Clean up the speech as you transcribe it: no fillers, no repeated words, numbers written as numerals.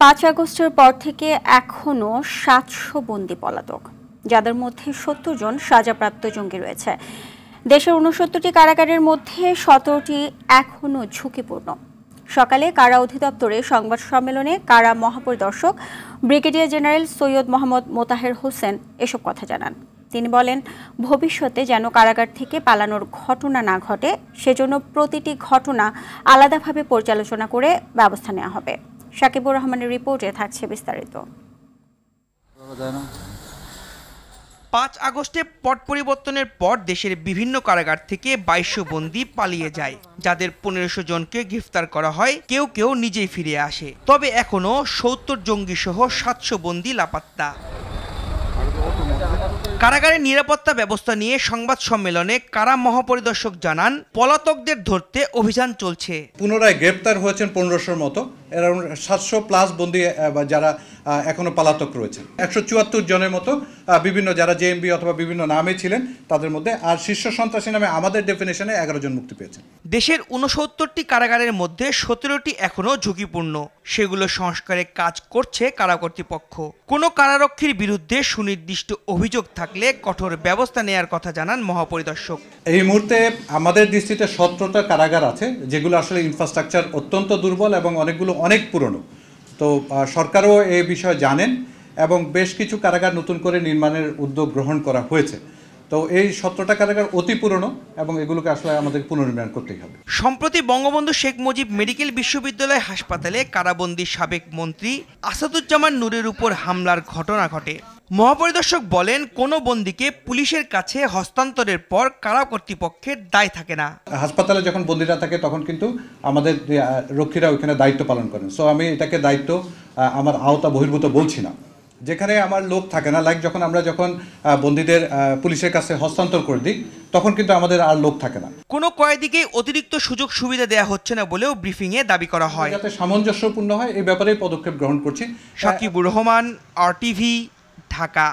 5 আগস্টের পর থেকে এখনো 700 বন্দী পলাতক, যাদের মধ্যে 70 জন সাজাপ্রাপ্ত জঙ্গি রয়েছে। দেশের 69টি কারাগারের মধ্যে 17টি এখনো ঝুঁকিপূর্ণ। সকালে কারা অধিদপ্তরে সংবাদ সম্মেলনে কারা মহাপরিদর্শক ব্রিগেডিয়ার জেনারেল সৈয়দ মোহাম্মদ মোতাহের হোসেন এসব কথা জানান। তিনি বলেন, ভবিষ্যতে যেন কারাগার থেকে পালানোর ঘটনা না ঘটে, সেজন্য প্রতিটি ঘটনা আলাদাভাবে পর্যালোচনা করে ব্যবস্থা নেওয়া হবে। সাকিবুর রহমানের রিপোর্টে থাকছে বিস্তারিত। 5 আগস্টে পট পরিবর্তনের পর দেশের বিভিন্ন কারাগার থেকে 2200 বন্দী পালিয়ে যায়, যাদের 1500 জনকে গ্রেফতার করা হয়। কেউ কেউ নিজেই ফিরে আসে, তবে এখনো 70 জঙ্গি সহ 700 বন্দী লাপাত্তা। কারাগারের নিরাপত্তা ব্যবস্থা নিয়ে সংবাদ সম্মেলনে কারা মহাপরিদর্শক জানান, পলাতকদের ধরতে অভিযান চলছে। পুনরায় গ্রেপ্তার হয়েছেন 1500-র মতো, অ্যারাউন্ড 700+ বন্দী যারা এখনো পলাতক রয়েছে। 174 জনের মতো বিভিন্ন যারা জেএমবি অথবা বিভিন্ন নামে ছিলেন তাদের মধ্যে, আর শীর্ষ সন্ত্রাসী নামে আমাদের ডেফিনেশনে 11 জন মুক্তি পেয়েছেন। দেশের 69টি কারাগারের মধ্যে 17টি এখনো ঝুঁকিপূর্ণ। সেগুলো সংস্কারের কাজ করছে কারা কর্তৃপক্ষ। কোনো কারারক্ষীর বিরুদ্ধে সুনির্দিষ্ট অভিযোগ থাকলে কঠোর ব্যবস্থা নেওয়ার কথা জানান মহাপরিদর্শক। এই মুহূর্তে আমাদের দৃষ্টিতে 17টা কারাগার আছে, যেগুলো আসলে ইনফ্রাস্ট্রাকচার অত্যন্ত দুর্বল এবং অনেকগুলো অনেক পুরনো। তো সরকারও এই বিষয়ে জানেন এবং বেশ কিছু কারাগার নতুন করে নির্মাণের উদ্যোগ গ্রহণ করা হয়েছে। তো এই 17টা কারাগার অতি পুরনো এবং এগুলোকে আসলে আমাদের পুনর্নির্মাণ করতেই হবে। সম্প্রতি বঙ্গবন্ধু শেখ মুজিব মেডিকেল বিশ্ববিদ্যালয় হাসপাতালে কারাবন্দী সাবেক মন্ত্রী আসাদুজ্জামান নূরের উপর হামলার ঘটনা ঘটে। মহাপরিদর্শক বলেন, কোনো বন্দীকে পুলিশের কাছে হস্তান্তরের পর কারা কর্তৃপক্ষের দায় থাকে না। হাসপাতালে যখন বন্দীরা থাকে তখন কিন্তু আমাদের রক্ষীরা ওইখানে দায়িত্ব পালন করেন। সো আমি এটাকে দায়িত্ব আমার আওতা বহির্ভূত বলছি না। যেখানে আমার লোক থাকে না, লাইক যখন বন্দীদের পুলিশের কাছে হস্তান্তর করে দিই, তখন কিন্তু আমাদের আর লোক থাকে না। কোনো কয়েদিকে অতিরিক্ত সুযোগ সুবিধা দেওয়া হচ্ছে না বলেও ব্রিফিংয়ে দাবি করা হয়। যাতে সামঞ্জস্যপূর্ণ হয় এই ব্যাপারে পদক্ষেপ গ্রহণ করছি। সাকিবুর রহমান, RTV, ঢাকা।